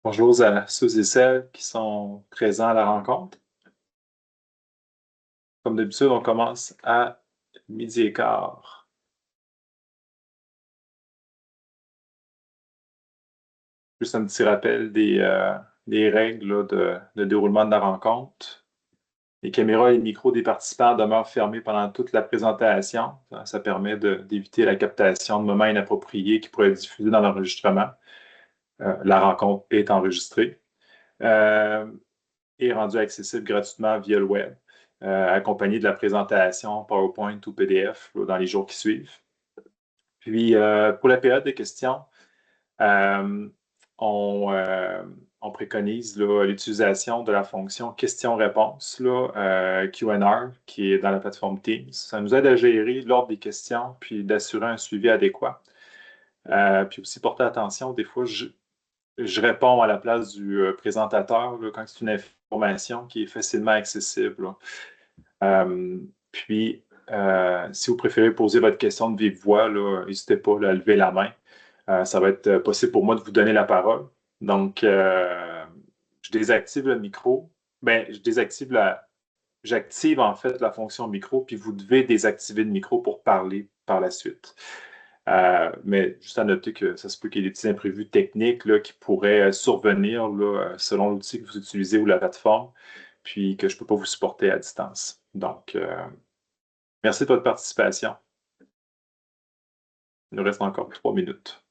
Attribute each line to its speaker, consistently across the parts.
Speaker 1: Bonjour à ceux et celles qui sont présents à la rencontre. Comme d'habitude, on commence à 12h15. Juste un petit rappel des règles là, de déroulement de la rencontre. Les caméras et les micros des participants demeurent fermés pendant toute la présentation. Ça permet d'éviter la captation de moments inappropriés qui pourraient être diffusés dans l'enregistrement. La rencontre est enregistrée. Est rendu accessible gratuitement via le web, accompagné de la présentation PowerPoint ou PDF là, dans les jours qui suivent. Puis, pour la période de questions, euh, on, euh, on préconise l'utilisation de la fonction question-réponse, Q&A, qui est dans la plateforme Teams. Ça nous aide à gérer l'ordre des questions puis d'assurer un suivi adéquat. Puis aussi porter attention, des fois, je réponds à la place du présentateur là, quand c'est une information qui est facilement accessible. Euh, puis, si vous préférez poser votre question de vive voix, n'hésitez pas à lever la main. Ça va être possible pour moi de vous donner la parole. Donc, je désactive le micro. Ben, j'active en fait la fonction micro, puis vous devez désactiver le micro pour parler par la suite. Mais juste à noter que ça se peut qu'il y ait des petits imprévus techniques là, qui pourraient survenir là, selon l'outil que vous utilisez ou la plateforme, puis que je ne peux pas vous supporter à distance. Donc, merci de votre participation. Il nous reste encore 3 minutes.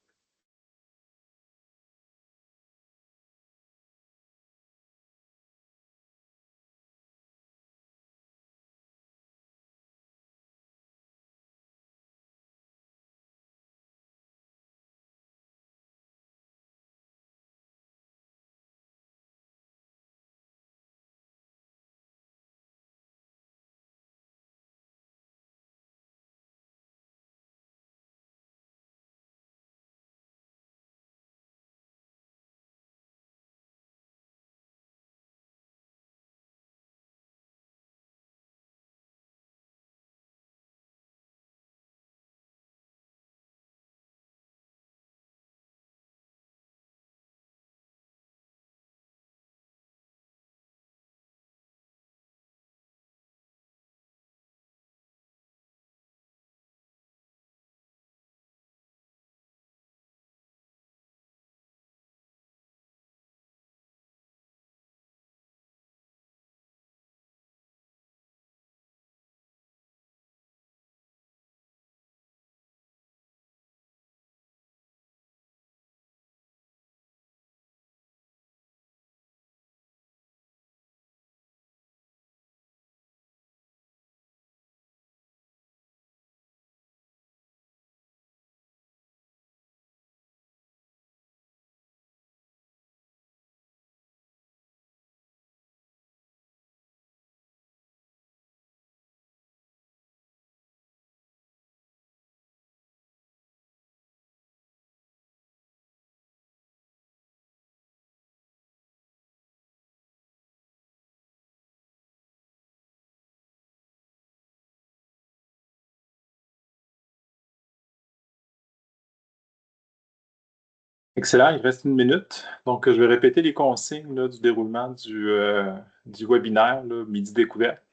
Speaker 1: Excellent, il reste 1 minute. Donc, je vais répéter les consignes là, du déroulement du webinaire, là, Midi Découverte.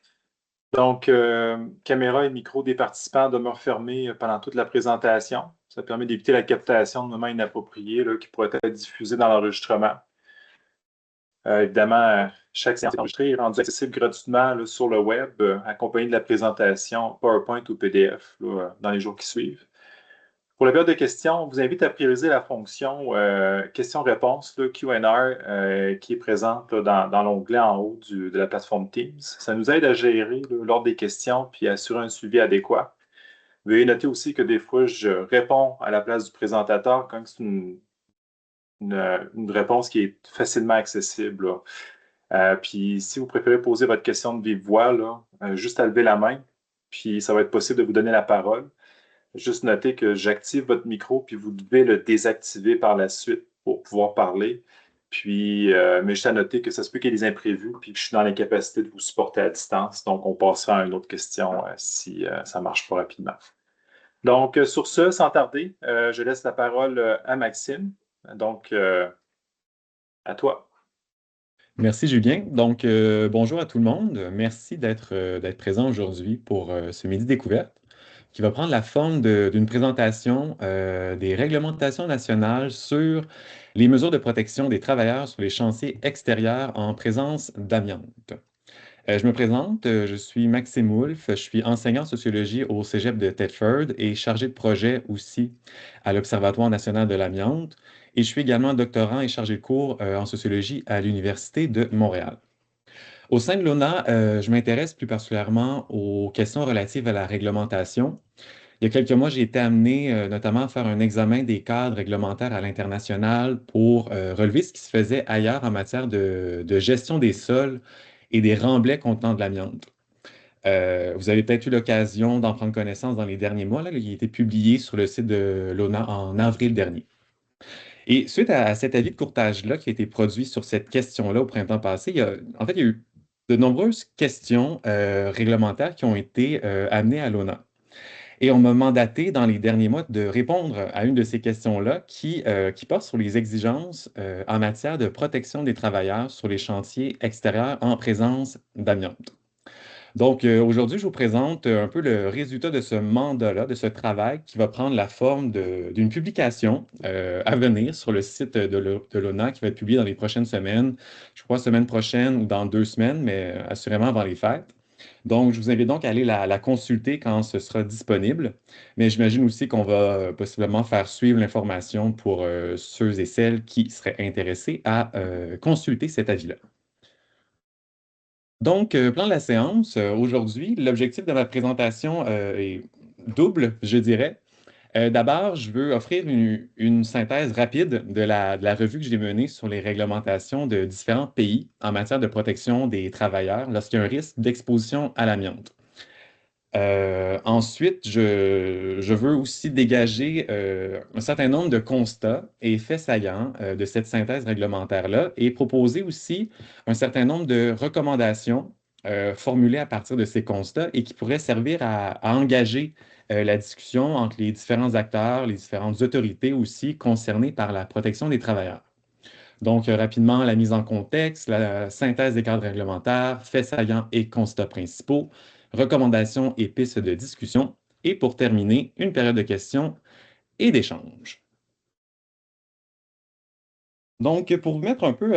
Speaker 1: Donc, caméra et micro des participants demeurent fermés pendant toute la présentation. Ça permet d'éviter la captation de moments inappropriés là, qui pourraient être diffusés dans l'enregistrement. Évidemment, chaque séance enregistrée est rendue accessible gratuitement là, sur le web, accompagnée de la présentation PowerPoint ou PDF là, dans les jours qui suivent. Pour la période de questions, on vous invite à prioriser la fonction questions-réponses, Q&A, qui est présente là, dans l'onglet en haut de la plateforme Teams. Ça nous aide à gérer l'ordre des questions puis à assurer un suivi adéquat. Veuillez noter aussi que des fois, je réponds à la place du présentateur quand c'est une réponse qui est facilement accessible. Puis si vous préférez poser votre question de vive voix, là, juste à lever la main, puis ça va être possible de vous donner la parole. Juste noter que j'active votre micro, puis vous devez le désactiver par la suite pour pouvoir parler. Puis, mais juste à noter que ça se peut qu'il y ait des imprévus, puis que je suis dans l'incapacité de vous supporter à distance. Donc, on passera à une autre question si ça ne marche pas rapidement. Donc, sur ce, sans tarder, je laisse la parole à Maxime. Donc, À toi.
Speaker 2: Merci Julien. Donc, bonjour à tout le monde. Merci d'être présent aujourd'hui pour ce midi découverte qui va prendre la forme d'une présentation des réglementations nationales sur les mesures de protection des travailleurs sur les chantiers extérieurs en présence d'amiante. Je me présente, je suis Maxime Wolf, je suis enseignant en sociologie au Cégep de Thetford et chargé de projet aussi à l'Observatoire national de l'amiante. Et je suis également doctorant et chargé de cours en sociologie à l'Université de Montréal. Au sein de l'ONA, je m'intéresse plus particulièrement aux questions relatives à la réglementation. Il y a quelques mois, j'ai été amené notamment à faire un examen des cadres réglementaires à l'international pour relever ce qui se faisait ailleurs en matière de gestion des sols et des remblais contenant de l'amiante. Vous avez peut-être eu l'occasion d'en prendre connaissance dans les derniers mois. Là, il a été publié sur le site de l'ONA en avril dernier. Et suite à cet avis de courtage-là qui a été produit sur cette question-là au printemps passé, il y a eu de nombreuses questions réglementaires qui ont été amenées à l'ONA. Et on m'a mandaté dans les derniers mois de répondre à une de ces questions-là qui porte sur les exigences en matière de protection des travailleurs sur les chantiers extérieurs en présence d'amiante. Donc, aujourd'hui, je vous présente un peu le résultat de ce mandat-là, de ce travail qui va prendre la forme d'une publication à venir sur le site de l'ONA qui va être publiée dans les prochaines semaines, je crois semaine prochaine ou dans 2 semaines, mais assurément avant les fêtes. Donc, je vous invite donc à aller la consulter quand ce sera disponible. Mais j'imagine aussi qu'on va possiblement faire suivre l'information pour ceux et celles qui seraient intéressés à consulter cet avis-là. Donc, plan de la séance. Aujourd'hui, l'objectif de ma présentation est double, je dirais. D'abord, je veux offrir une synthèse rapide de la revue que j'ai menée sur les réglementations de différents pays en matière de protection des travailleurs lorsqu'il y a un risque d'exposition à l'amiante. Ensuite, je veux aussi dégager un certain nombre de constats et faits saillants de cette synthèse réglementaire-là et proposer aussi un certain nombre de recommandations formulées à partir de ces constats et qui pourraient servir à engager la discussion entre les différents acteurs, les différentes autorités aussi concernées par la protection des travailleurs. Donc, rapidement, la mise en contexte, la synthèse des cadres réglementaires, faits saillants et constats principaux, recommandations et pistes de discussion, et pour terminer, une période de questions et d'échanges. Donc, pour vous mettre un peu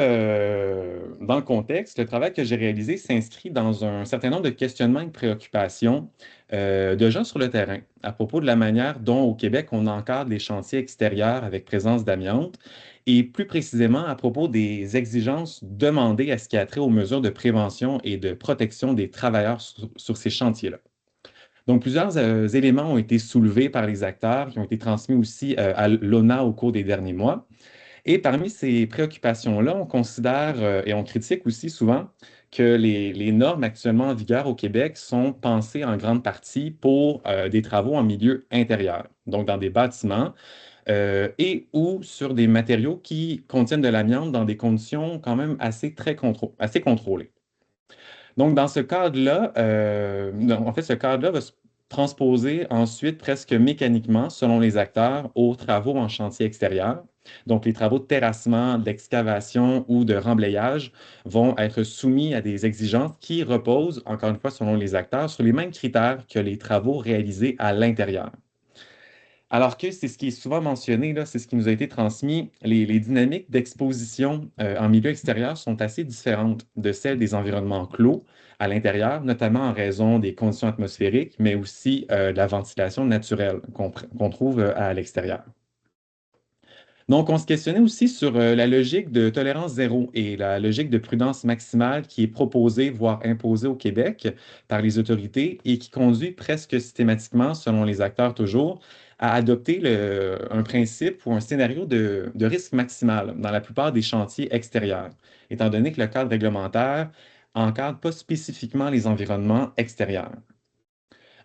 Speaker 2: dans le contexte, le travail que j'ai réalisé s'inscrit dans un certain nombre de questionnements et de préoccupations de gens sur le terrain à propos de la manière dont au Québec on encadre les chantiers extérieurs avec présence d'amiante et plus précisément à propos des exigences demandées à ce qui a trait aux mesures de prévention et de protection des travailleurs sur ces chantiers-là. Donc, plusieurs éléments ont été soulevés par les acteurs qui ont été transmis aussi à l'ONA au cours des derniers mois. Et parmi ces préoccupations-là, on considère et on critique aussi souvent que les normes actuellement en vigueur au Québec sont pensées en grande partie pour des travaux en milieu intérieur, donc dans des bâtiments et ou sur des matériaux qui contiennent de l'amiante dans des conditions quand même assez contrôlées. Donc, dans ce cadre-là, non, en fait, ce cadre-là va se transposer ensuite presque mécaniquement, selon les acteurs, aux travaux en chantier extérieur. Donc, les travaux de terrassement, d'excavation ou de remblayage vont être soumis à des exigences qui reposent, encore une fois, selon les acteurs, sur les mêmes critères que les travaux réalisés à l'intérieur. Alors que c'est ce qui est souvent mentionné, là, c'est ce qui nous a été transmis, les dynamiques d'exposition en milieu extérieur sont assez différentes de celles des environnements clos à l'intérieur, notamment en raison des conditions atmosphériques, mais aussi de la ventilation naturelle qu'on trouve à l'extérieur. Donc, on se questionnait aussi sur la logique de tolérance zéro et la logique de prudence maximale qui est proposée, voire imposée au Québec par les autorités et qui conduit presque systématiquement, selon les acteurs toujours, à adopter un principe ou un scénario de risque maximal dans la plupart des chantiers extérieurs, étant donné que le cadre réglementaire encadre pas spécifiquement les environnements extérieurs.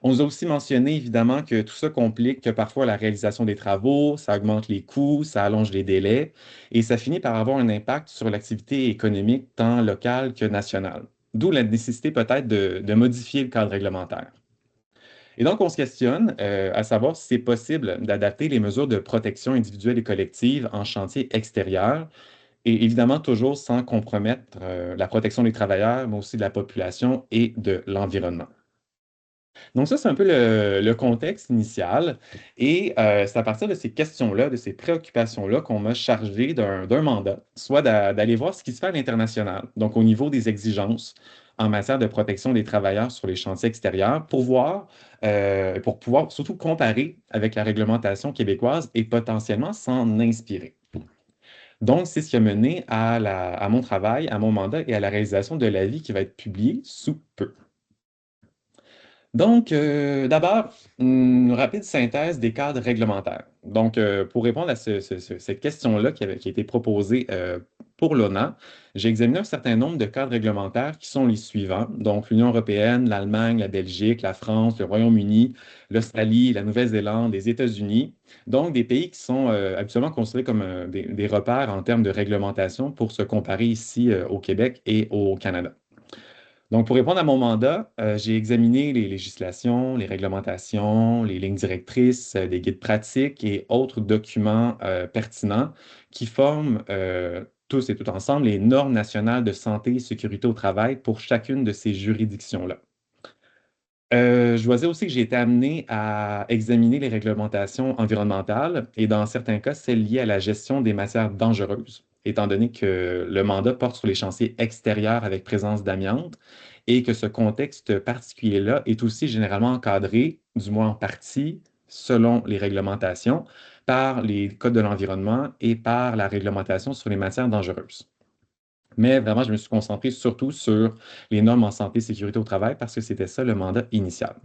Speaker 2: On nous a aussi mentionné évidemment que tout ça complique parfois la réalisation des travaux, ça augmente les coûts, ça allonge les délais et ça finit par avoir un impact sur l'activité économique tant locale que nationale. D'où la nécessité peut-être de modifier le cadre réglementaire. Et donc, on se questionne à savoir si c'est possible d'adapter les mesures de protection individuelle et collective en chantier extérieur Et évidemment, toujours sans compromettre la protection des travailleurs, mais aussi de la population et de l'environnement. Donc ça, c'est un peu le contexte initial. Et c'est à partir de ces questions-là, de ces préoccupations-là, qu'on m'a chargé d'un mandat, soit d'aller voir ce qui se fait à l'international, donc au niveau des exigences en matière de protection des travailleurs sur les chantiers extérieurs, pour voir, pour pouvoir surtout comparer avec la réglementation québécoise et potentiellement s'en inspirer. Donc, c'est ce qui a mené à mon travail, à mon mandat et à la réalisation de l'avis qui va être publié sous peu. Donc, d'abord, une rapide synthèse des cadres réglementaires. Donc, pour répondre à cette question-là qui a été proposée pour l'ONA, j'ai examiné un certain nombre de cadres réglementaires qui sont les suivants. Donc, l'Union européenne, l'Allemagne, la Belgique, la France, le Royaume-Uni, l'Australie, la Nouvelle-Zélande, les États-Unis. Donc, des pays qui sont habituellement considérés comme des repères en termes de réglementation pour se comparer ici au Québec et au Canada. Donc, pour répondre à mon mandat, j'ai examiné les législations, les réglementations, les lignes directrices, des guides pratiques et autres documents pertinents qui forment tous et tout ensemble les normes nationales de santé et sécurité au travail pour chacune de ces juridictions-là. Je dois dire aussi que j'ai été amené à examiner les réglementations environnementales et dans certains cas, celles liées à la gestion des matières dangereuses, étant donné que le mandat porte sur les chantiers extérieurs avec présence d'amiante et que ce contexte particulier-là est aussi généralement encadré, du moins en partie, selon les réglementations, par les codes de l'environnement et par la réglementation sur les matières dangereuses. Mais vraiment, je me suis concentré surtout sur les normes en santé et sécurité au travail parce que c'était ça le mandat initial.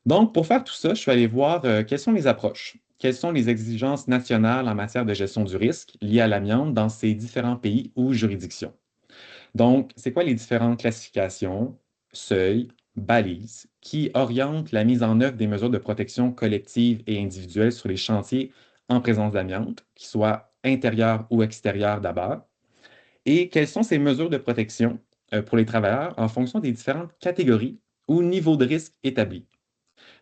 Speaker 2: Donc, pour faire tout ça, je suis allé voir quelles sont les approches, quelles sont les exigences nationales en matière de gestion du risque liées à l'amiante dans ces différents pays ou juridictions. Donc, c'est quoi les différentes classifications, seuils, balises qui orientent la mise en œuvre des mesures de protection collective et individuelle sur les chantiers en présence d'amiante, qu'ils soient intérieurs ou extérieurs d'abord, et quelles sont ces mesures de protection pour les travailleurs en fonction des différentes catégories ou niveaux de risque établis.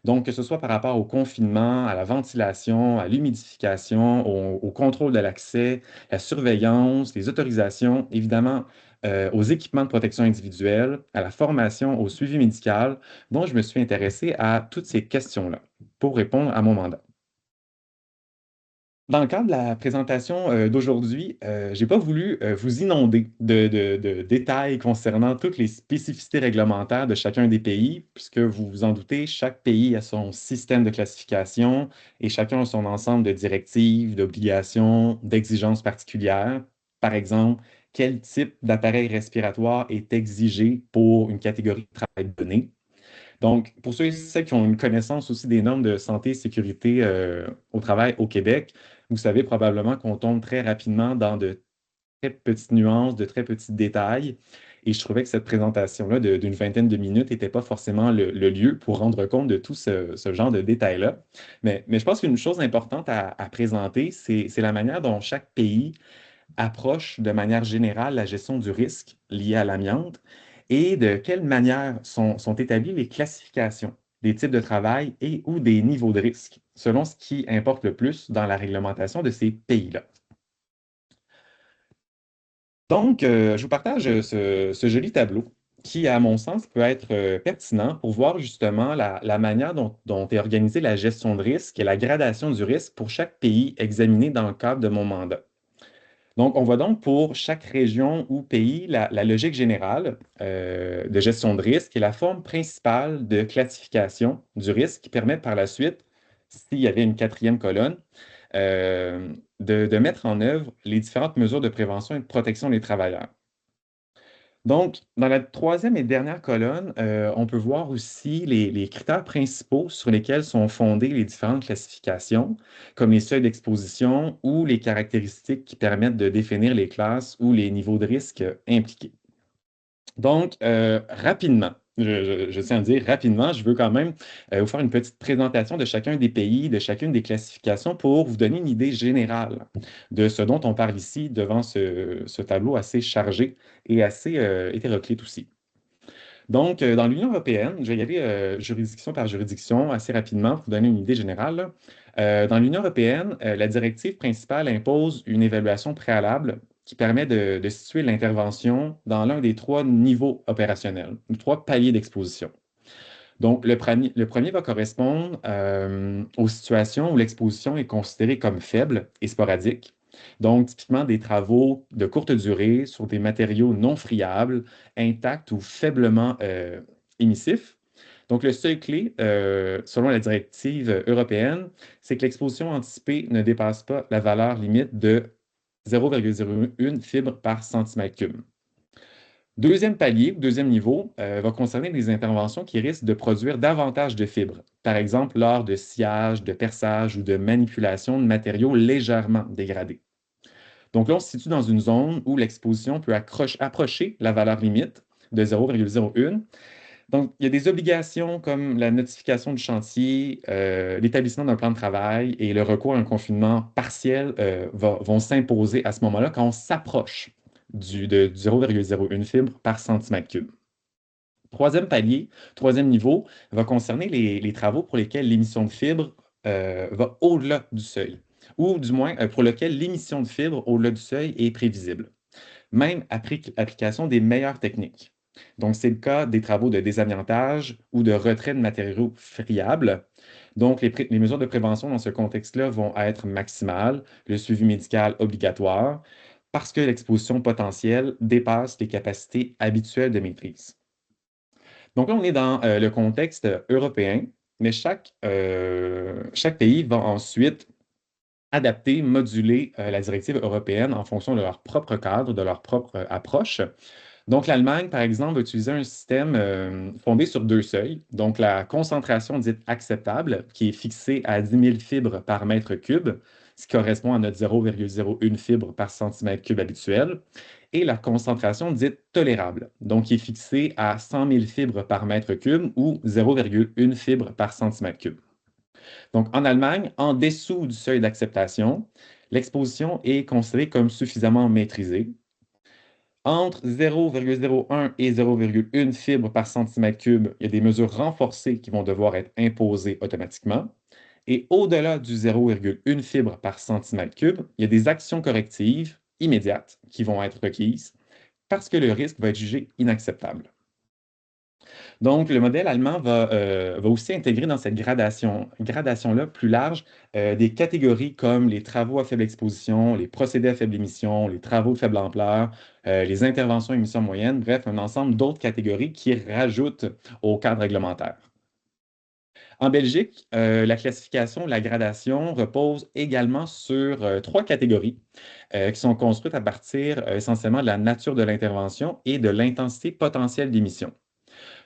Speaker 2: Donc, que ce soit par rapport au confinement, à la ventilation, à l'humidification, au contrôle de l'accès, la surveillance, les autorisations, évidemment, aux équipements de protection individuelle, à la formation, au suivi médical. Donc, je me suis intéressé à toutes ces questions-là pour répondre à mon mandat. Dans le cadre de la présentation d'aujourd'hui, je n'ai pas voulu vous inonder de détails concernant toutes les spécificités réglementaires de chacun des pays, puisque vous vous en doutez, chaque pays a son système de classification et chacun a son ensemble de directives, d'obligations, d'exigences particulières. Par exemple, quel type d'appareil respiratoire est exigé pour une catégorie de travail donnée. Donc, pour ceux et celles qui ont une connaissance aussi des normes de santé et sécurité au travail au Québec, vous savez probablement qu'on tombe très rapidement dans de très petites nuances, de très petits détails. Et je trouvais que cette présentation-là d'une vingtaine de minutes n'était pas forcément le lieu pour rendre compte de tout ce genre de détails-là. Mais je pense qu'une chose importante à présenter, c'est la manière dont chaque pays approche de manière générale la gestion du risque lié à l'amiante et de quelle manière sont établies les classifications des types de travail et ou des niveaux de risque, selon ce qui importe le plus dans la réglementation de ces pays-là. Donc, je vous partage ce joli tableau qui, à mon sens, peut être pertinent pour voir justement la manière dont est organisée la gestion de risque et la gradation du risque pour chaque pays examiné dans le cadre de mon mandat. Donc, on voit donc pour chaque région ou pays la logique générale de gestion de risque et la forme principale de classification du risque qui permet par la suite, s'il y avait une quatrième colonne, de mettre en œuvre les différentes mesures de prévention et de protection des travailleurs. Donc, dans la troisième et dernière colonne, on peut voir aussi les critères principaux sur lesquels sont fondées les différentes classifications, comme les seuils d'exposition ou les caractéristiques qui permettent de définir les classes ou les niveaux de risque impliqués. Donc, rapidement, je tiens à dire rapidement, je veux quand même vous faire une petite présentation de chacun des pays, de chacune des classifications pour vous donner une idée générale de ce dont on parle ici devant ce tableau assez chargé et assez hétéroclite aussi. Donc, dans l'Union européenne, je vais y aller juridiction par juridiction assez rapidement pour vous donner une idée générale, là. Dans l'Union européenne, la directive principale impose une évaluation préalable qui permet de situer l'intervention dans l'un des trois niveaux opérationnels, ou trois paliers d'exposition. Donc, le premier va correspondre aux situations où l'exposition est considérée comme faible et sporadique. Donc, typiquement des travaux de courte durée sur des matériaux non friables, intacts ou faiblement émissifs. Donc, le seuil clé, selon la directive européenne, c'est que l'exposition anticipée ne dépasse pas la valeur limite de 0,01 fibres par centimètre cube. Deuxième palier, deuxième niveau, va concerner des interventions qui risquent de produire davantage de fibres, par exemple lors de sciage, de perçage ou de manipulation de matériaux légèrement dégradés. Donc là, on se situe dans une zone où l'exposition peut approcher la valeur limite de 0,01. Donc, il y a des obligations comme la notification du chantier, l'établissement d'un plan de travail et le recours à un confinement partiel vont s'imposer à ce moment-là quand on s'approche du 0,01 fibre par centimètre cube. Troisième palier, troisième niveau, va concerner les travaux pour lesquels l'émission de fibres va au-delà du seuil, ou du moins pour lequel l'émission de fibres au-delà du seuil est prévisible, même application des meilleures techniques. Donc, c'est le cas des travaux de désamiantage ou de retrait de matériaux friables. Donc, les mesures de prévention dans ce contexte-là vont être maximales, le suivi médical obligatoire, parce que l'exposition potentielle dépasse les capacités habituelles de maîtrise. Donc là, on est dans le contexte européen, mais chaque pays va ensuite adapter, moduler la directive européenne en fonction de leur propre cadre, de leur propre approche. Donc, l'Allemagne, par exemple, va utiliser un système fondé sur deux seuils. Donc, la concentration dite acceptable, qui est fixée à 10 000 fibres par mètre cube, ce qui correspond à notre 0,01 fibres par centimètre cube habituel, et la concentration dite tolérable, donc qui est fixée à 100 000 fibres par mètre cube ou 0,1 fibre par centimètre cube. Donc, en Allemagne, en dessous du seuil d'acceptation, l'exposition est considérée comme suffisamment maîtrisée. Entre 0,01 et 0,1 fibres par centimètre cube, il y a des mesures renforcées qui vont devoir être imposées automatiquement. Et au-delà du 0,1 fibre par centimètre cube, il y a des actions correctives immédiates qui vont être requises parce que le risque va être jugé inacceptable. Donc, le modèle allemand va aussi intégrer dans cette gradation-là plus large des catégories comme les travaux à faible exposition, les procédés à faible émission, les travaux de faible ampleur, les interventions à émission moyenne, bref, un ensemble d'autres catégories qui rajoutent au cadre réglementaire. En Belgique, la classification, la gradation repose également sur trois catégories qui sont construites à partir essentiellement de la nature de l'intervention et de l'intensité potentielle d'émission.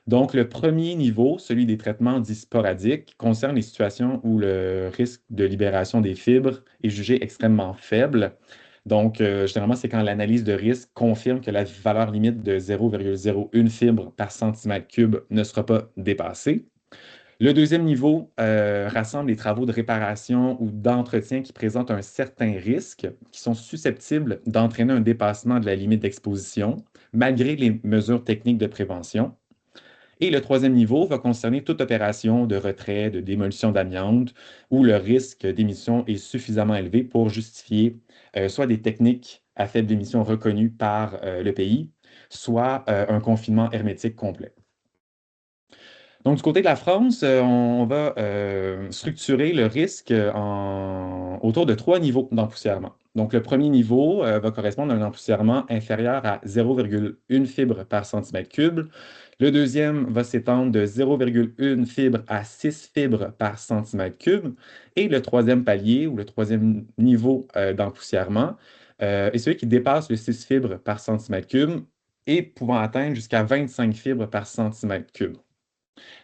Speaker 2: Donc, le premier niveau, celui des traitements dits sporadiques, concerne les situations où le risque de libération des fibres est jugé extrêmement faible. Donc, généralement, c'est quand l'analyse de risque confirme que la valeur limite de 0,01 fibre par centimètre cube ne sera pas dépassée. Le deuxième niveau rassemble les travaux de réparation ou d'entretien qui présentent un certain risque, qui sont susceptibles d'entraîner un dépassement de la limite d'exposition, malgré les mesures techniques de prévention. Et le troisième niveau va concerner toute opération de retrait, de démolition d'amiante, où le risque d'émission est suffisamment élevé pour justifier soit des techniques à faible émission reconnues par le pays, soit un confinement hermétique complet. Donc, du côté de la France, on va structurer le risque autour de trois niveaux d'empoussièrement. Donc, le premier niveau va correspondre à un empoussièrement inférieur à 0,1 fibre par centimètre cube. Le deuxième va s'étendre de 0,1 fibre à 6 fibres par centimètre cube. Et le troisième palier ou le troisième niveau d'empoussièrement est celui qui dépasse le 6 fibres par centimètre cube et pouvant atteindre jusqu'à 25 fibres par centimètre cube.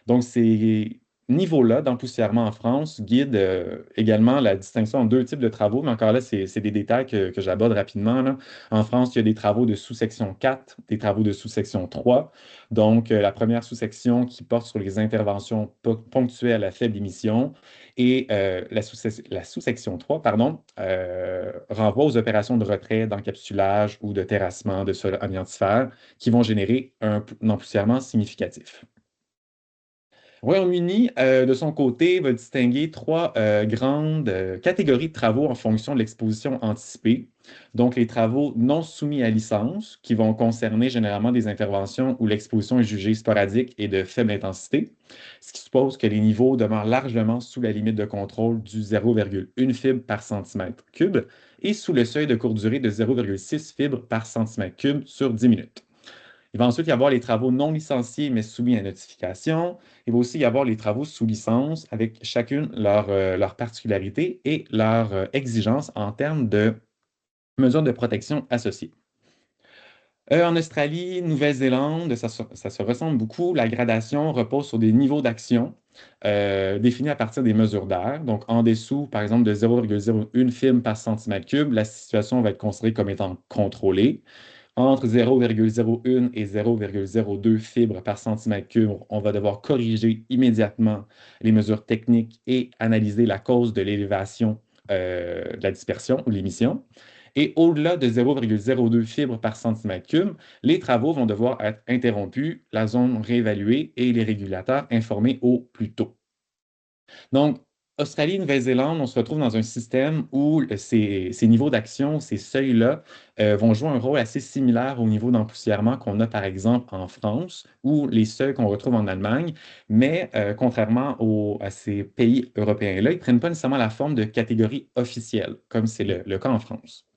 Speaker 2: Donc, ces niveaux-là d'empoussièrement en France guident également la distinction entre deux types de travaux, mais encore là, c'est des détails que j'aborde rapidement, là. En France, il y a des travaux de sous-section 4, des travaux de sous-section 3. Donc, la première sous-section qui porte sur les interventions ponctuelles à faible émission et la sous-section 3, pardon, renvoie aux opérations de retrait, d'encapsulage ou de terrassement de sol anéantifère qui vont générer un empoussièrement significatif. Royaume-Uni, de son côté, va distinguer trois grandes catégories de travaux en fonction de l'exposition anticipée. Donc, les travaux non soumis à licence, qui vont concerner généralement des interventions où l'exposition est jugée sporadique et de faible intensité, ce qui suppose que les niveaux demeurent largement sous la limite de contrôle du 0,1 fibre par centimètre cube et sous le seuil de courte durée de 0,6 fibres par centimètre cube sur 10 minutes. Il va ensuite y avoir les travaux non licenciés mais soumis à notification. Il va aussi y avoir les travaux sous licence avec chacune leur particularité et leurs exigences en termes de mesures de protection associées. En Australie, Nouvelle-Zélande, ça se ressemble beaucoup. La gradation repose sur des niveaux d'action définis à partir des mesures d'air. Donc, en dessous, par exemple, de 0,01 film par centimètre cube, la situation va être considérée comme étant contrôlée. Entre 0,01 et 0,02 fibres par centimètre cube, on va devoir corriger immédiatement les mesures techniques et analyser la cause de l'élévation de la dispersion ou l'émission. Et au-delà de 0,02 fibres par centimètre cube, les travaux vont devoir être interrompus, la zone réévaluée et les régulateurs informés au plus tôt. Donc, Australie, Nouvelle-Zélande, on se retrouve dans un système où ces niveaux d'action, ces seuils-là, vont jouer un rôle assez similaire au niveau d'empoussièrement qu'on a, par exemple, en France, ou les seuils qu'on retrouve en Allemagne, mais contrairement à ces pays européens-là, ils ne prennent pas nécessairement la forme de catégorie officielle, comme c'est le cas en France.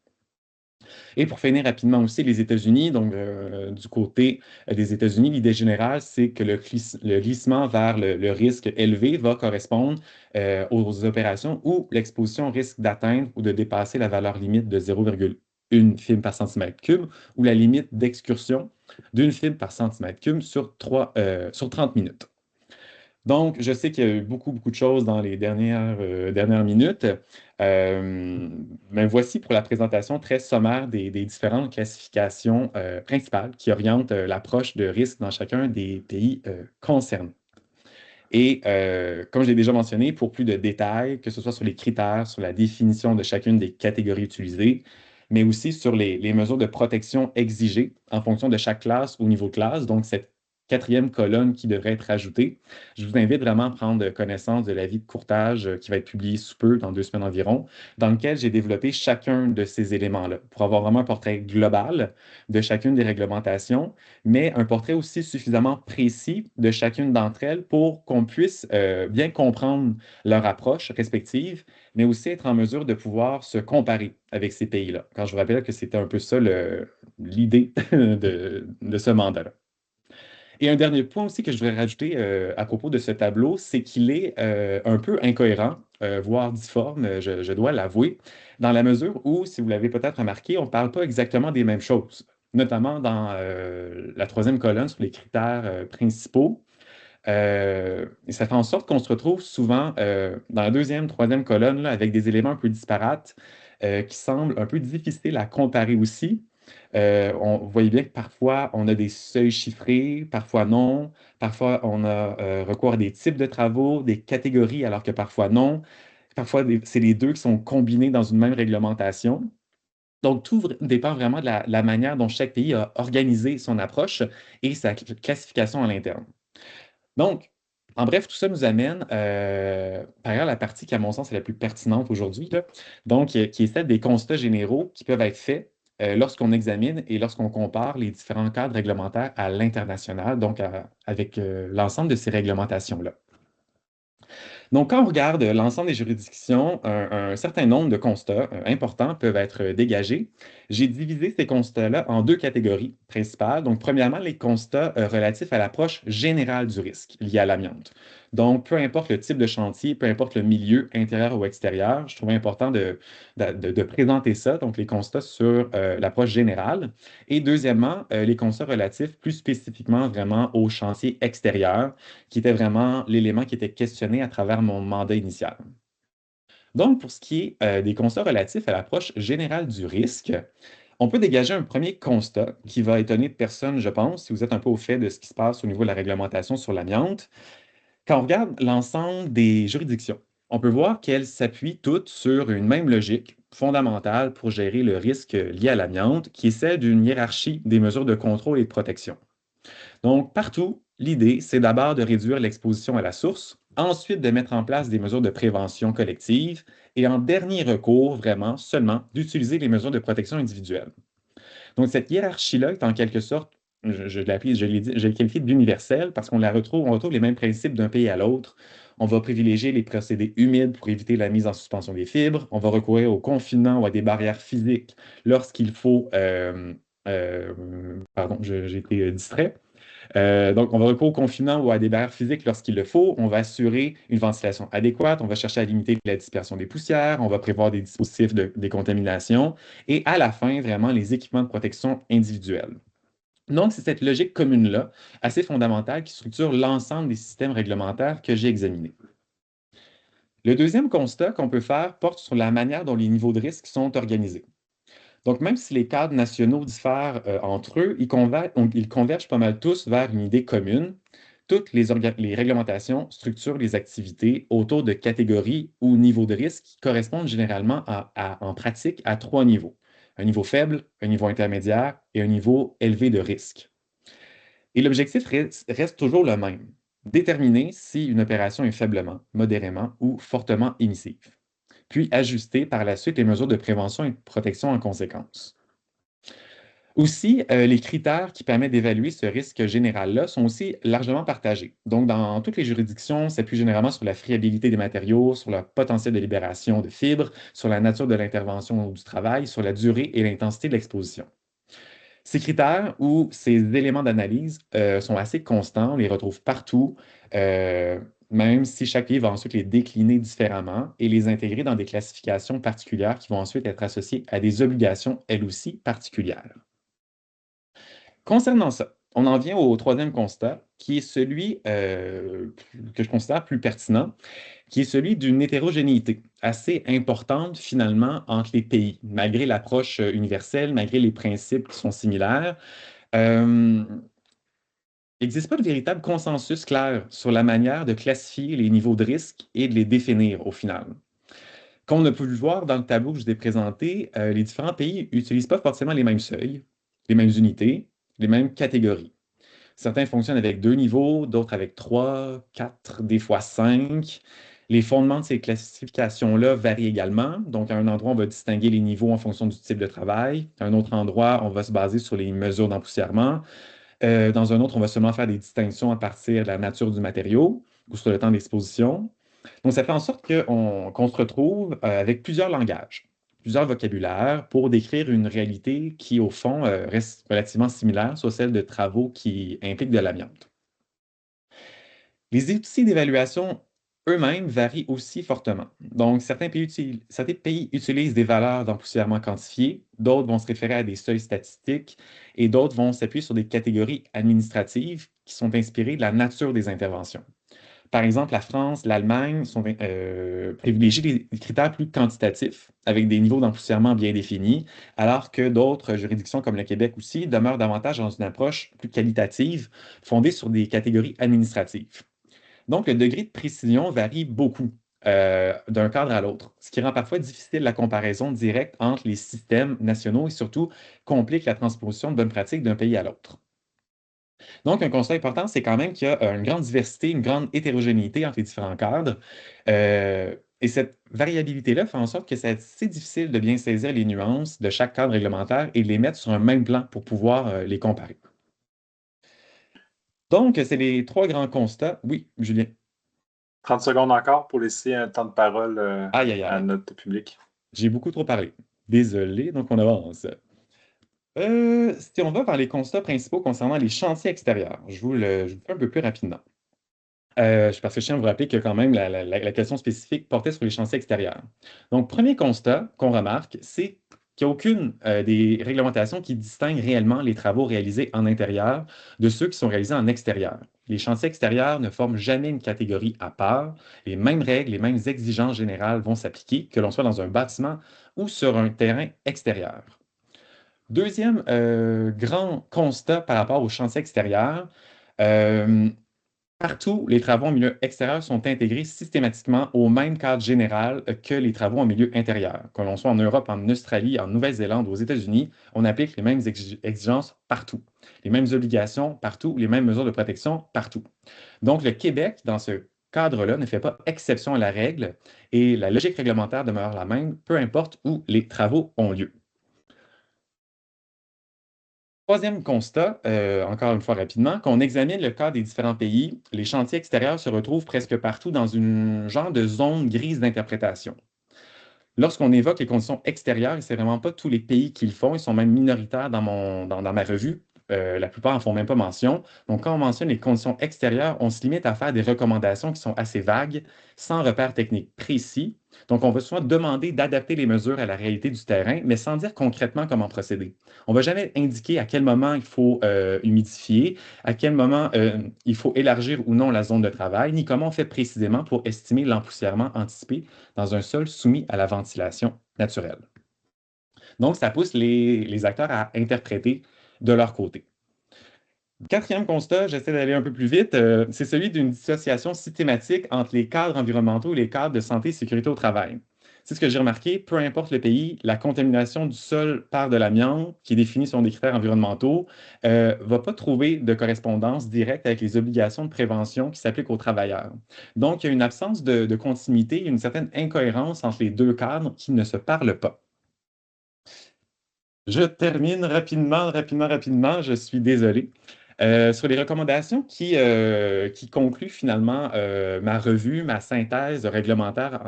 Speaker 2: Et pour finir rapidement aussi, les États-Unis, donc du côté des États-Unis, l'idée générale, c'est que le glissement vers le risque élevé va correspondre aux opérations où l'exposition risque d'atteindre ou de dépasser la valeur limite de 0,1 film par centimètre cube ou la limite d'excursion d'une film par centimètre cube sur 30 minutes. Donc, je sais qu'il y a eu beaucoup, beaucoup de choses dans les dernières minutes, mais voici pour la présentation très sommaire des différentes classifications principales qui orientent l'approche de risque dans chacun des pays concernés. Et comme je l'ai déjà mentionné, pour plus de détails, que ce soit sur les critères, sur la définition de chacune des catégories utilisées, mais aussi sur les mesures de protection exigées en fonction de chaque classe ou niveau de classe, donc cette quatrième colonne qui devrait être ajoutée. Je vous invite vraiment à prendre connaissance de l'avis de courtage qui va être publié sous peu, dans 2 semaines environ, dans lequel j'ai développé chacun de ces éléments-là pour avoir vraiment un portrait global de chacune des réglementations, mais un portrait aussi suffisamment précis de chacune d'entre elles pour qu'on puisse bien comprendre leur approche respective, mais aussi être en mesure de pouvoir se comparer avec ces pays-là. Quand je vous rappelle que c'était un peu ça l'idée de ce mandat-là. Et un dernier point aussi que je voudrais rajouter à propos de ce tableau, c'est qu'il est un peu incohérent, voire difforme, je dois l'avouer, dans la mesure où, si vous l'avez peut-être remarqué, on ne parle pas exactement des mêmes choses, notamment dans la troisième colonne sur les critères principaux. Et ça fait en sorte qu'on se retrouve souvent dans la deuxième, troisième colonne là, avec des éléments un peu disparates qui semblent un peu difficiles à comparer aussi. Vous voyez bien que parfois on a des seuils chiffrés, parfois non. Parfois on a recours à des types de travaux, des catégories, alors que parfois non. Parfois, c'est les deux qui sont combinés dans une même réglementation. Donc, tout dépend vraiment de la manière dont chaque pays a organisé son approche et sa classification à l'interne. Donc, en bref, tout ça nous amène par ailleurs à la partie qui, à mon sens, est la plus pertinente aujourd'hui, là. Donc, qui est celle des constats généraux qui peuvent être faits lorsqu'on examine et lorsqu'on compare les différents cadres réglementaires à l'international, donc avec l'ensemble de ces réglementations-là. Donc, quand on regarde l'ensemble des juridictions, un certain nombre de constats importants peuvent être dégagés. J'ai divisé ces constats-là en deux catégories principales. Donc, premièrement, les constats relatifs à l'approche générale du risque lié à l'amiante. Donc, peu importe le type de chantier, peu importe le milieu intérieur ou extérieur, je trouvais important de présenter ça, donc les constats sur l'approche générale. Et deuxièmement, les constats relatifs plus spécifiquement vraiment au chantier extérieur, qui était vraiment l'élément qui était questionné à travers mon mandat initial. Donc, pour ce qui est des constats relatifs à l'approche générale du risque, on peut dégager un premier constat qui va étonner de personne, je pense, si vous êtes un peu au fait de ce qui se passe au niveau de la réglementation sur l'amiante. Quand on regarde l'ensemble des juridictions, on peut voir qu'elles s'appuient toutes sur une même logique fondamentale pour gérer le risque lié à l'amiante, qui est celle d'une hiérarchie des mesures de contrôle et de protection. Donc, partout, L'idée, c'est d'abord de réduire l'exposition à la source, ensuite de mettre en place des mesures de prévention collective et en dernier recours, vraiment, seulement, d'utiliser les mesures de protection individuelle. Donc, cette hiérarchie-là est en quelque sorte, je l'ai qualifiée d'universelle parce on retrouve les mêmes principes d'un pays à l'autre. On va privilégier les procédés humides pour éviter la mise en suspension des fibres. On va recourir au confinement ou à des barrières physiques lorsqu'il faut. Euh, Pardon, j'ai été distrait. Donc, on va recourir au confinement ou à des barrières physiques lorsqu'il le faut. On va assurer une ventilation adéquate. On va chercher à limiter la dispersion des poussières. On va prévoir des dispositifs de décontamination. Et à la fin, vraiment, les équipements de protection individuels. Donc, c'est cette logique commune-là, assez fondamentale, qui structure l'ensemble des systèmes réglementaires que j'ai examinés. Le deuxième constat qu'on peut faire porte sur la manière dont les niveaux de risque sont organisés. Donc, même si les cadres nationaux diffèrent entre eux, ils convergent pas mal tous vers une idée commune. Toutes les réglementations structurent les activités autour de catégories ou niveaux de risque qui correspondent généralement en pratique à trois niveaux. Un niveau faible, un niveau intermédiaire et un niveau élevé de risque. Et l'objectif reste toujours le même, déterminer si une opération est faiblement, modérément ou fortement émissive, puis ajuster par la suite les mesures de prévention et de protection en conséquence. Aussi, les critères qui permettent d'évaluer ce risque général-là sont aussi largement partagés. Donc, dans toutes les juridictions, c'est plus généralement sur la friabilité des matériaux, sur le potentiel de libération de fibres, sur la nature de l'intervention ou du travail, sur la durée et l'intensité de l'exposition. Ces critères ou ces éléments d'analyse sont assez constants, on les retrouve partout, euh, même si chaque pays va ensuite les décliner différemment et les intégrer dans des classifications particulières qui vont ensuite être associées à des obligations, elles aussi, particulières. Concernant ça, on en vient au troisième constat, qui est celui que je considère plus pertinent, qui est celui d'une hétérogénéité assez importante finalement entre les pays, malgré l'approche universelle, malgré les principes qui sont similaires. Il n'existe pas de véritable consensus clair sur la manière de classifier les niveaux de risque et de les définir au final. Comme on a pu le voir dans le tableau que je vous ai présenté, les différents pays n'utilisent pas forcément les mêmes seuils, les mêmes unités, les mêmes catégories. Certains fonctionnent avec deux niveaux, d'autres avec trois, quatre, des fois cinq. Les fondements de ces classifications-là varient également. Donc, à un endroit, on va distinguer les niveaux en fonction du type de travail. À un autre endroit, on va se baser sur les mesures d'empoussièrement. Dans un autre, on va seulement faire des distinctions à partir de la nature du matériau ou sur le temps d'exposition. Donc, ça fait en sorte qu'on se retrouve avec plusieurs langages, plusieurs vocabulaires pour décrire une réalité qui, au fond, reste relativement similaire, soit celle de travaux qui impliquent de l'amiante. Les outils d'évaluation eux-mêmes varient aussi fortement. Donc, certains pays utilisent des valeurs d'empoussièrement quantifiées, d'autres vont se référer à des seuils statistiques et d'autres vont s'appuyer sur des catégories administratives qui sont inspirées de la nature des interventions. Par exemple, la France, l'Allemagne privilégient des critères plus quantitatifs, avec des niveaux d'empoussièrement bien définis, alors que d'autres juridictions comme le Québec aussi demeurent davantage dans une approche plus qualitative, fondée sur des catégories administratives. Donc, le degré de précision varie beaucoup d'un cadre à l'autre, ce qui rend parfois difficile la comparaison directe entre les systèmes nationaux et surtout complique la transposition de bonnes pratiques d'un pays à l'autre. Donc, un constat important, c'est quand même qu'il y a une grande diversité, une grande hétérogénéité entre les différents cadres. Et cette variabilité-là fait en sorte que c'est assez difficile de bien saisir les nuances de chaque cadre réglementaire et de les mettre sur un même plan pour pouvoir les comparer. Donc, c'est les trois grands constats. Oui, Julien.
Speaker 1: 30 secondes encore pour laisser un temps de parole
Speaker 2: Aïe, aïe,
Speaker 1: à
Speaker 2: aïe.
Speaker 1: notre public.
Speaker 2: J'ai beaucoup trop parlé. Désolé, donc on avance. Si on va vers les constats principaux concernant les chantiers extérieurs, je vous le fais un peu plus rapidement. Parce que je tiens à vous rappeler que quand même la question spécifique portait sur les chantiers extérieurs. Donc, premier constat qu'on remarque, c'est qu'il n'y a aucune des réglementations qui distingue réellement les travaux réalisés en intérieur de ceux qui sont réalisés en extérieur. Les chantiers extérieurs ne forment jamais une catégorie à part. Les mêmes règles, les mêmes exigences générales vont s'appliquer, que l'on soit dans un bâtiment ou sur un terrain extérieur. Deuxième grand constat par rapport aux chantiers extérieurs, Partout, les travaux en milieu extérieur sont intégrés systématiquement au même cadre général que les travaux en milieu intérieur. Que l'on soit en Europe, en Australie, en Nouvelle-Zélande, aux États-Unis, on applique les mêmes exigences partout, les mêmes obligations partout, les mêmes mesures de protection partout. Donc, le Québec, dans ce cadre-là, ne fait pas exception à la règle et la logique réglementaire demeure la même, peu importe où les travaux ont lieu. Troisième constat, encore une fois rapidement, qu'on examine le cas des différents pays, les chantiers extérieurs se retrouvent presque partout dans une genre de zone grise d'interprétation. Lorsqu'on évoque les conditions extérieures, et c'est vraiment pas tous les pays qui le font, ils sont même minoritaires dans ma revue. La plupart n'en font même pas mention. Donc, quand on mentionne les conditions extérieures, on se limite à faire des recommandations qui sont assez vagues, sans repères techniques précis. Donc, on va souvent demander d'adapter les mesures à la réalité du terrain, mais sans dire concrètement comment procéder. On ne va jamais indiquer à quel moment il faut humidifier, à quel moment il faut élargir ou non la zone de travail, ni comment on fait précisément pour estimer l'empoussièrement anticipé dans un sol soumis à la ventilation naturelle. Donc, ça pousse les acteurs à interpréter de leur côté. Quatrième constat, j'essaie d'aller un peu plus vite, c'est celui d'une dissociation systématique entre les cadres environnementaux et les cadres de santé et sécurité au travail. C'est ce que j'ai remarqué, peu importe le pays, la contamination du sol par de l'amiante, qui est définie selon des critères environnementaux, ne va pas trouver de correspondance directe avec les obligations de prévention qui s'appliquent aux travailleurs. Donc, il y a une absence de continuité, une certaine incohérence entre les deux cadres qui ne se parlent pas. Je termine rapidement, je suis désolé. Sur les recommandations qui concluent finalement ma revue, ma synthèse réglementaire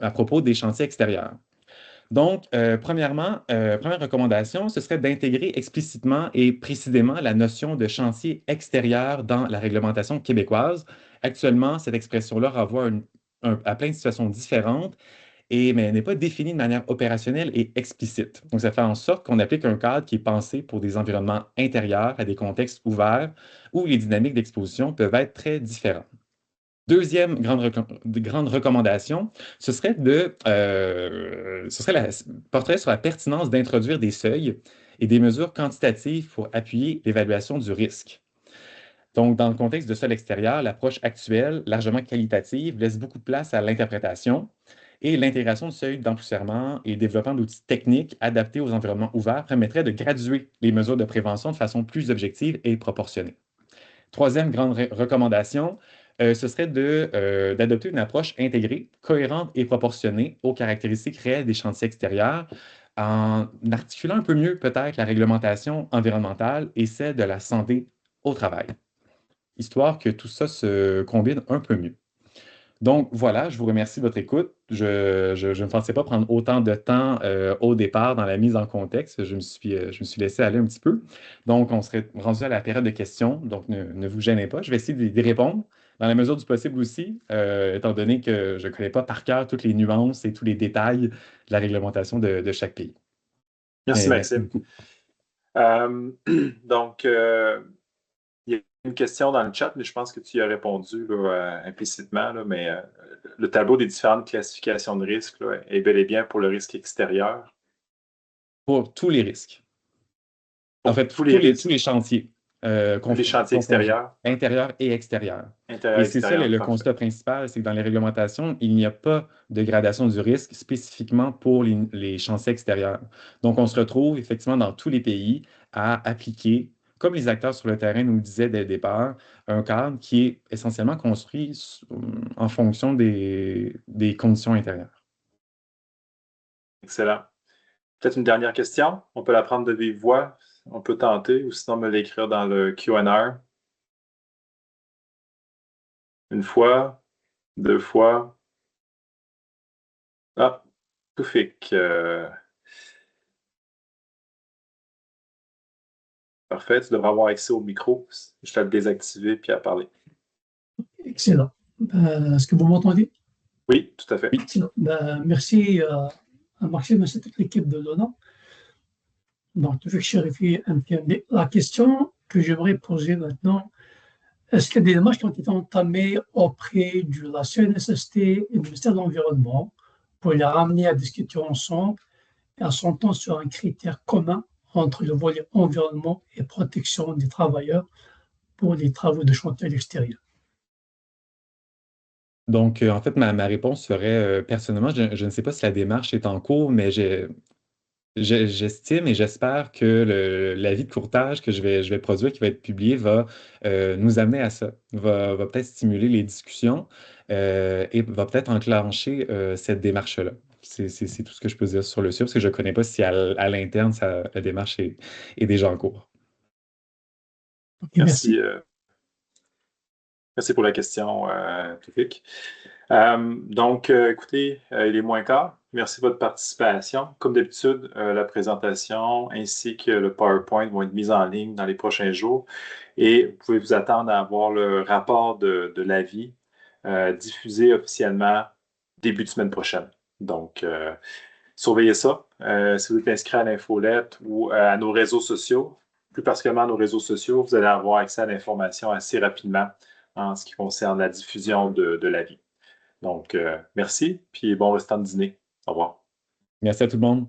Speaker 2: à propos des chantiers extérieurs. Donc, première recommandation, ce serait d'intégrer explicitement et précisément la notion de chantier extérieur dans la réglementation québécoise. Actuellement, cette expression-là renvoie à plein de situations différentes mais elle n'est pas définie de manière opérationnelle et explicite. Donc, ça fait en sorte qu'on applique un cadre qui est pensé pour des environnements intérieurs à des contextes ouverts où les dynamiques d'exposition peuvent être très différentes. Deuxième grande recommandation, porterait sur la pertinence d'introduire des seuils et des mesures quantitatives pour appuyer l'évaluation du risque. Donc, dans le contexte de sol extérieur, l'approche actuelle, largement qualitative, laisse beaucoup de place à l'interprétation et l'intégration de seuils d'empoussièrement et le développement d'outils techniques adaptés aux environnements ouverts permettrait de graduer les mesures de prévention de façon plus objective et proportionnée. Troisième grande recommandation, ce serait d'adopter une approche intégrée, cohérente et proportionnée aux caractéristiques réelles des chantiers extérieurs, en articulant un peu mieux peut-être la réglementation environnementale et celle de la santé au travail, histoire que tout ça se combine un peu mieux. Donc voilà, je vous remercie de votre écoute. Je ne pensais pas prendre autant de temps au départ dans la mise en contexte. Je me suis laissé aller un petit peu. Donc, on serait rendu à la période de questions. Donc, ne vous gênez pas. Je vais essayer d'y répondre dans la mesure du possible aussi, étant donné que je ne connais pas par cœur toutes les nuances et tous les détails de la réglementation de chaque pays.
Speaker 1: Merci,
Speaker 2: Merci
Speaker 1: Maxime.
Speaker 2: beaucoup.
Speaker 1: Donc, il y a une question dans le chat, mais je pense que tu y as répondu là, implicitement, là, mais le tableau des différentes classifications de risques là, est bel et bien pour le risque extérieur.
Speaker 2: Pour tous les risques. En fait,
Speaker 1: tous les
Speaker 2: chantiers.
Speaker 1: les chantiers extérieurs.
Speaker 2: Intérieurs et extérieurs.
Speaker 1: Intérieur,
Speaker 2: Et c'est ça
Speaker 1: extérieur,
Speaker 2: le
Speaker 1: parfait.
Speaker 2: constat principal, c'est que dans les réglementations, il n'y a pas de gradation du risque spécifiquement pour les chantiers extérieurs. Donc, on se retrouve effectivement dans tous les pays à appliquer, comme les acteurs sur le terrain nous le disaient dès le départ, un cadre qui est essentiellement construit en fonction des conditions intérieures.
Speaker 1: Excellent. Peut-être une dernière question. On peut la prendre de vive voix. On peut tenter, ou sinon me l'écrire dans le Q&A. Une fois, deux fois. Ah, tout fait que... Parfait, tu devrais avoir accès au micro. Je vais le désactiver puis à parler.
Speaker 3: Excellent. Est-ce que vous m'entendez?
Speaker 1: Oui, tout à fait.
Speaker 2: Oui.
Speaker 3: Excellent. Merci à Maxime et à toute l'équipe de l'ONA. Donc, je vais clarifier un peu. Mais la question que j'aimerais poser maintenant, est-ce qu'il y a des démarches qui ont été entamées auprès de la CNSST et du ministère de l'Environnement pour les ramener à discuter ensemble et à s'entendre sur un critère commun entre le volet environnement et protection des travailleurs pour les travaux de chantier à l'extérieur?
Speaker 2: Donc, en fait, ma réponse serait, personnellement, je ne sais pas si la démarche est en cours, mais j'estime et j'espère que l'avis de courtage que je vais produire, qui va être publié, va nous amener à ça, va peut-être stimuler les discussions et va peut-être enclencher cette démarche-là. C'est tout ce que je peux dire sur le sujet, parce que je ne connais pas si à l'interne, la démarche est déjà en cours.
Speaker 3: Ok,
Speaker 1: Merci,
Speaker 3: merci.
Speaker 1: merci pour la question, Toufik. Écoutez, il est moins quart. Merci de votre participation. Comme d'habitude, la présentation ainsi que le PowerPoint vont être mis en ligne dans les prochains jours et vous pouvez vous attendre à avoir le rapport de l'avis diffusé officiellement début de semaine prochaine. Donc, surveillez ça. Si vous êtes inscrit à l'infolette ou à nos réseaux sociaux, plus particulièrement à nos réseaux sociaux, vous allez avoir accès à l'information assez rapidement en ce qui concerne la diffusion de l'avis. Donc, merci, puis bon restant de dîner. Au revoir.
Speaker 2: Merci à tout le monde.